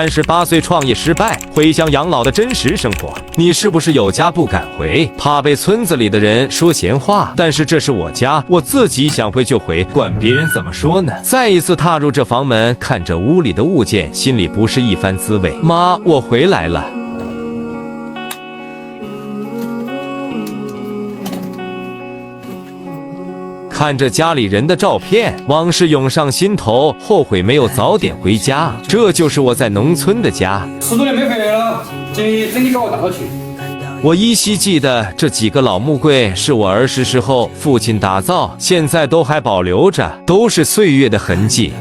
38岁创业失败，回乡养老的真实生活。你是不是有家不敢回，怕被村子里的人说闲话？但是这是我家，我自己想回就回，管别人怎么说呢？再一次踏入这房门，看着屋里的物件，心里不是一番滋味。妈，我回来了。看着家里人的照片，往事涌上心头，后悔没有早点回家。这就是我在农村的家。10多年没回来了，建议整体给我带回去。我依稀记得这几个老木柜是我儿时时候父亲打造，现在都还保留着，都是岁月的痕迹。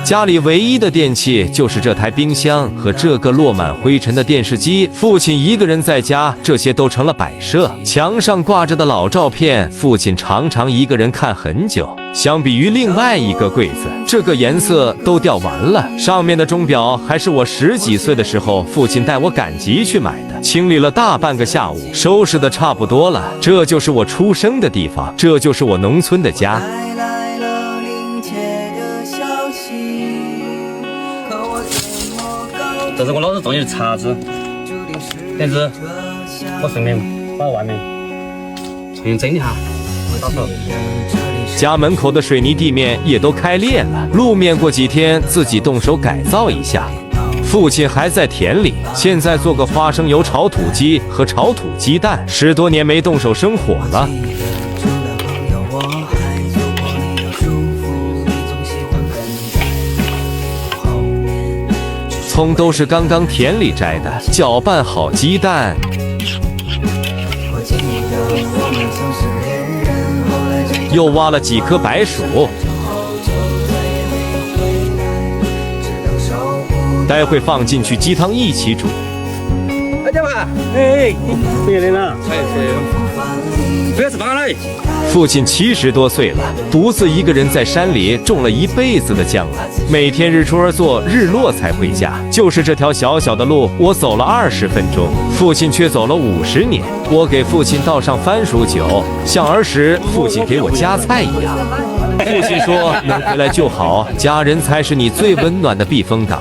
家里唯一的电器就是这台冰箱和这个落满灰尘的电视机。父亲一个人在家，这些都成了摆设。墙上挂着的老照片，父亲常常一个人看很久。相比于另外一个柜子，这个颜色都掉完了。上面的钟表还是我10几岁的时候父亲带我赶集去买的，清理了大半个下午，收拾的差不多了。这就是我出生的地方，这就是我农村的家。这是我老师种的茶籽，但是我顺便把外面重新整一下，到时候。家门口的水泥地面也都开裂了，路面过几天自己动手改造一下。父亲还在田里，现在做个花生油炒土鸡和炒土鸡蛋，10多年没动手生火了。葱都是刚刚田里摘的，搅拌好鸡蛋。又挖了几颗白薯，待会放进去鸡汤一起煮。大家好，哎，别人了，不要吃饭了。父亲70多岁了，独自一个人在山里种了一辈子的姜了，每天日出而作，日落才回家。就是这条小小的路，我走了20分钟，父亲却走了50年。我给父亲倒上番薯酒，像儿时父亲给我夹菜一样。父亲说：“能回来就好，家人才是你最温暖的避风港。”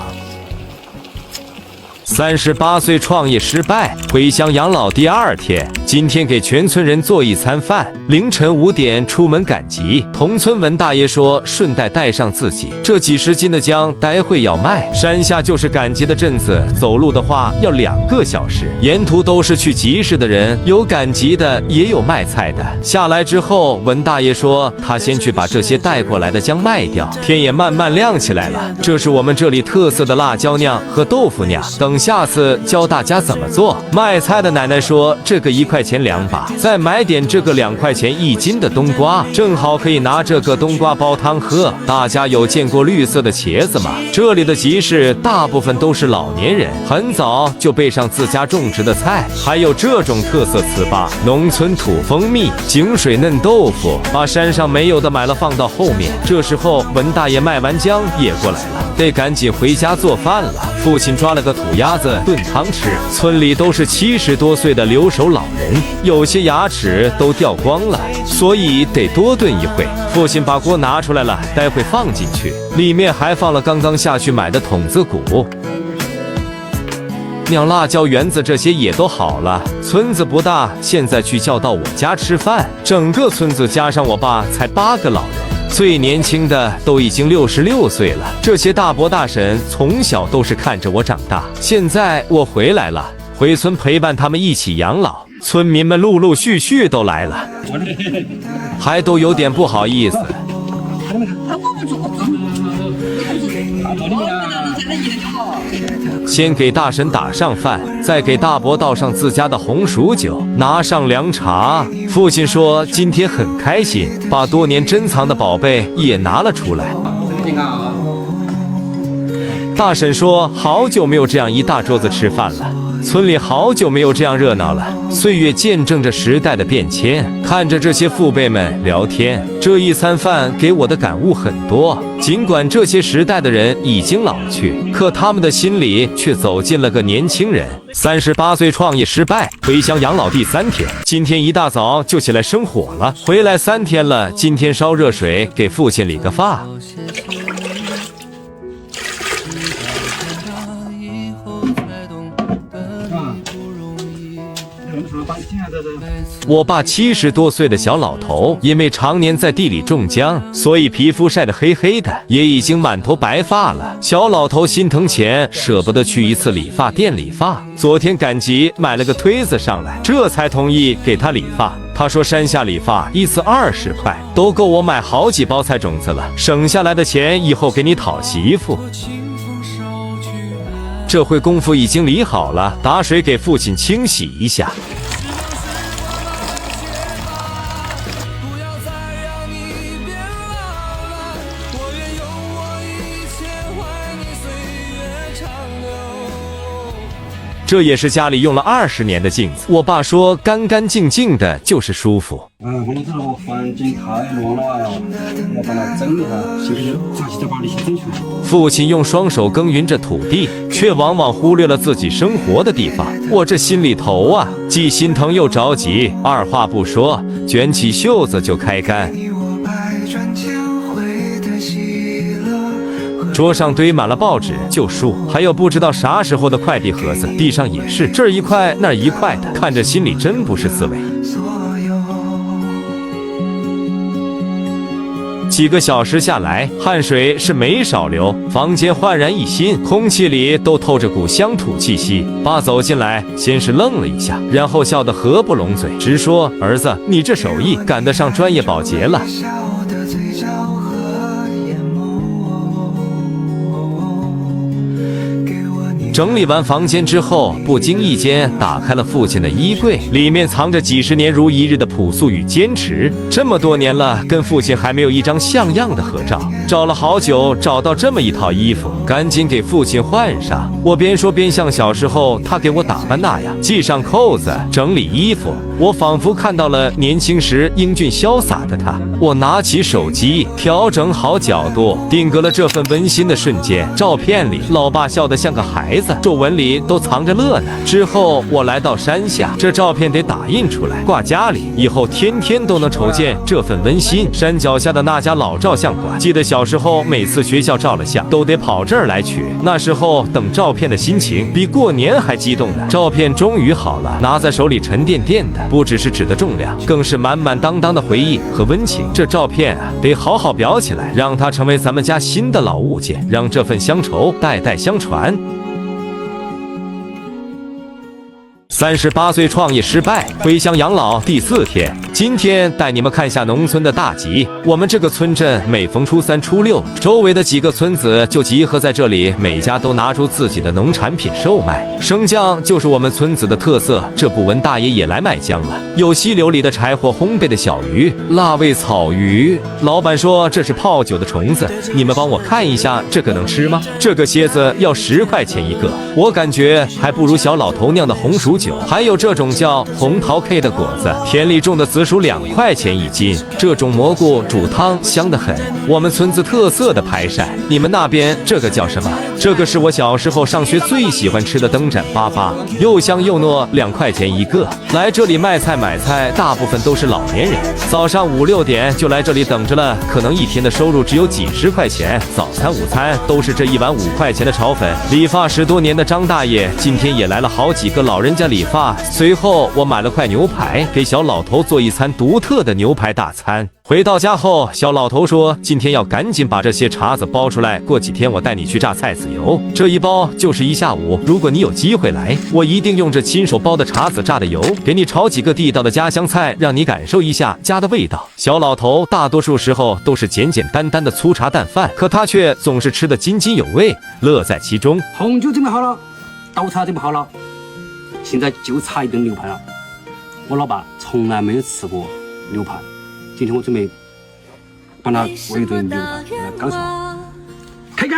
38岁创业失败，回乡养老第2天，今天给全村人做一餐饭。凌晨5点出门赶集，同村文大爷说顺带带上自己，这几十斤的姜待会要卖。山下就是赶集的镇子，走路的话要2个小时，沿途都是去集市的人，有赶集的，也有卖菜的。下来之后，文大爷说他先去把这些带过来的姜卖掉。天也慢慢亮起来了，这是我们这里特色的辣椒酿和豆腐酿，等下次教大家怎么做。卖菜的奶奶说这个1块钱2把，再买点这个2块钱1斤的冬瓜，正好可以拿这个冬瓜煲汤喝。大家有见过绿色的茄子吗？这里的集市大部分都是老年人，很早就备上自家种植的菜，还有这种特色糍粑、农村土蜂蜜、井水嫩豆腐，把山上没有的买了放到后面。这时候文大爷卖完姜也过来了，得赶紧回家做饭了。父亲抓了个土鸭子炖汤吃。村里都是70多岁的留守老人，有些牙齿都掉光了，所以得多炖一会。父亲把锅拿出来了，待会放进去，里面还放了刚刚下去买的筒子骨。酿辣椒园子这些也都好了，村子不大，现在去叫到我家吃饭，整个村子加上我爸才8个老人。最年轻的都已经66岁了，这些大伯大婶从小都是看着我长大。现在我回来了，回村陪伴他们一起养老，村民们陆陆续续都来了，还都有点不好意思。先给大婶打上饭，再给大伯倒上自家的红薯酒，拿上凉茶。父亲说今天很开心，把多年珍藏的宝贝也拿了出来。大婶说好久没有这样一大桌子吃饭了，村里好久没有这样热闹了。岁月见证着时代的变迁，看着这些父辈们聊天，这一餐饭给我的感悟很多。尽管这些时代的人已经老去，可他们的心里却走进了个年轻人。38岁创业失败，回乡养老第3天，今天一大早就起来生火了。回来3天了，今天烧热水给父亲理个发。我爸70多岁的小老头，因为常年在地里种姜，所以皮肤晒得黑黑的，也已经满头白发了。小老头心疼钱，舍不得去一次理发店理发。昨天赶集买了个推子上来，这才同意给他理发。他说山下理发一次20块，都够我买好几包菜种子了。省下来的钱以后给你讨媳妇。这回功夫已经理好了，打水给父亲清洗一下。这也是家里用了20年的镜子，我爸说干干净净的就是舒服。我这个环境太乱了，我把它整一下，行不行？咋去再把那些整出来？父亲用双手耕耘着土地，却往往忽略了自己生活的地方。我这心里头啊，既心疼又着急，二话不说，卷起袖子就开干。桌上堆满了报纸、旧书，还有不知道啥时候的快递盒子，地上也是这一块那一块的，看着心里真不是滋味。几个小时下来，汗水是没少流，房间焕然一新，空气里都透着股乡土气息。爸走进来，先是愣了一下，然后笑得合不拢嘴，直说：“儿子，你这手艺赶得上专业保洁了。”整理完房间之后，不经意间打开了父亲的衣柜，里面藏着几十年如一日的朴素与坚持。这么多年了，跟父亲还没有一张像样的合照，找了好久，找到这么一套衣服，赶紧给父亲换上。我边说边像小时候他给我打扮那样，系上扣子，整理衣服。我仿佛看到了年轻时英俊潇洒的他。我拿起手机，调整好角度，定格了这份温馨的瞬间。照片里，老爸笑得像个孩子，皱纹里都藏着乐呢。之后我来到山下，这照片得打印出来，挂家里，以后天天都能瞅见这份温馨。山脚下的那家老照相馆，记得小时候每次学校照了相，都得跑这儿来取。那时候等照片的心情比过年还激动呢。照片终于好了，拿在手里沉甸甸的，不只是纸的重量，更是满满当当的回忆和温情。这照片啊，得好好裱起来，让它成为咱们家新的老物件，让这份乡愁代代相传。38岁创业失败，回乡养老第4天。今天带你们看下农村的大集。我们这个村镇每逢初3、初6，周围的几个村子就集合在这里，每家都拿出自己的农产品售卖。生姜就是我们村子的特色，这不文大爷也来卖姜了。有溪流里的柴火烘焙的小鱼，辣味草鱼。老板说这是泡酒的虫子，你们帮我看一下，这个能吃吗？这个蝎子要10块钱一个，我感觉还不如小老头酿的红薯酒。还有这种叫红桃 K 的果子，田里种的紫薯2块钱一斤，这种蘑菇煮汤香得很。我们村子特色的排晒，你们那边这个叫什么？这个是我小时候上学最喜欢吃的灯盏粑粑，又香又糯，2块钱一个。来这里卖菜买菜，大部分都是老年人，早上5、6点就来这里等着了，可能一天的收入只有几十块钱，早餐、午餐都是这一碗5块钱的炒粉。理发10多年的张大爷今天也来了好几个老人家理发。随后我买了块牛排，给小老头做一餐独特的牛排大餐。回到家后，小老头说今天要赶紧把这些碴子包出来，过几天我带你去榨菜籽油，这一包就是1下午。如果你有机会来，我一定用这亲手包的碴子榨的油，给你炒几个地道的家乡菜，让你感受一下家的味道。小老头大多数时候都是简简单单的粗茶淡饭，可他却总是吃得津津有味，乐在其中。红酒准备好了，刀叉准备好了，现在就差一顿牛排了。我老爸从来没有吃过牛排，今天我准备帮他做一顿牛排，给他刚上。开干！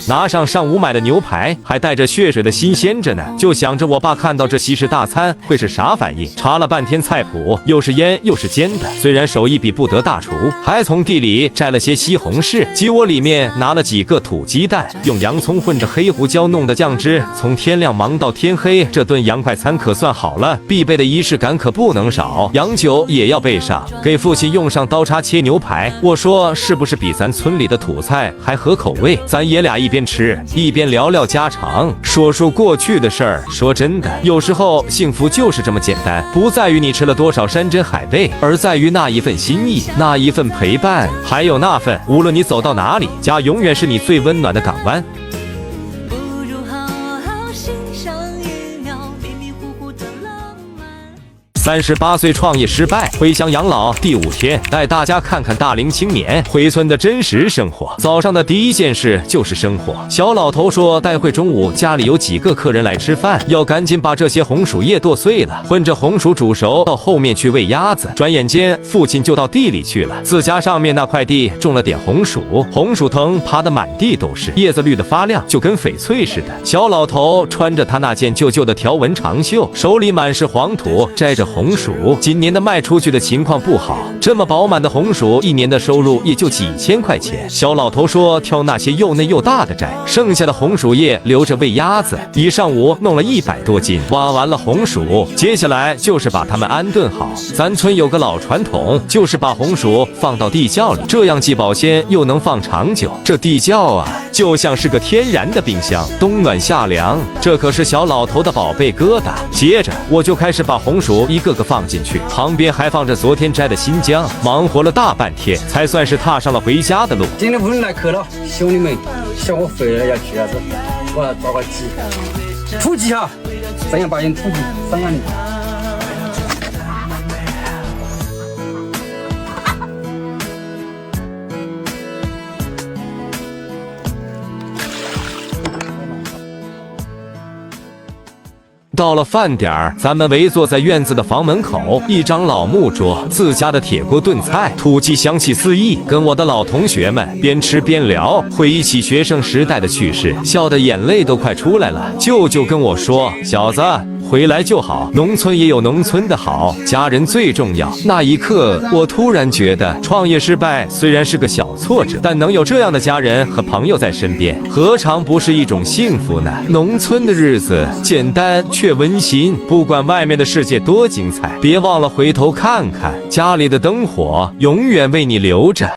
拿上上午买的牛排，还带着血水的新鲜着呢，就想着我爸看到这西式大餐会是啥反应。查了半天菜谱，又是腌又是煎的，虽然手艺比不得大厨，还从地里摘了些西红柿，鸡窝里面拿了几个土鸡蛋，用洋葱混着黑胡椒弄的酱汁，从天亮忙到天黑，这顿洋快餐可算好了。必备的仪式感可不能少，洋酒也要备上。给父亲用上刀叉切牛排，我说是不是比咱村里的土菜还合口味？咱爷俩一边吃一边聊聊家常，说说过去的事儿。说真的，有时候幸福就是这么简单，不在于你吃了多少山珍海味，而在于那一份心意，那一份陪伴，还有那份无论你走到哪里，家永远是你最温暖的港湾。38岁创业失败，回乡养老第5天，带大家看看大龄青年回村的真实生活。早上的第一件事就是生火。小老头说，待会中午家里有几个客人来吃饭，要赶紧把这些红薯叶剁碎了，混着红薯煮熟，到后面去喂鸭子。转眼间，父亲就到地里去了。自家上面那块地种了点红薯，红薯藤爬得满地都是，叶子绿得发亮，就跟翡翠似的。小老头穿着他那件旧旧的条纹长袖，手里满是黄土，摘着红薯。今年的卖出去的情况不好，这么饱满的红薯，一年的收入也就几千块钱。小老头说，挑那些又嫩又大的摘，剩下的红薯叶留着喂鸭子。一上午弄了100多斤，挖完了红薯，接下来就是把它们安顿好。咱村有个老传统，就是把红薯放到地窖里，这样既保鲜又能放长久。这地窖啊，就像是个天然的冰箱，冬暖夏凉，这可是小老头的宝贝疙瘩。接着我就开始把红薯一个个放进去，旁边还放着昨天摘的新姜，忙活了大半天，才算是踏上了回家的路。今天屋里来客了，兄弟们，小伙回来要去啥子？我要抓个鸡，土鸡哈，正儿八经土鸡，3万里。到了饭点儿，咱们围坐在院子的房门口，一张老木桌，自家的铁锅炖菜，土鸡香气四溢。跟我的老同学们边吃边聊，回忆起学生时代的趣事，笑得眼泪都快出来了。舅舅跟我说：“小子，回来就好，农村也有农村的好，家人最重要。”那一刻，我突然觉得，创业失败虽然是个小挫折，但能有这样的家人和朋友在身边，何尝不是一种幸福呢？农村的日子简单却温馨，不管外面的世界多精彩，别忘了回头看看，家里的灯火永远为你留着。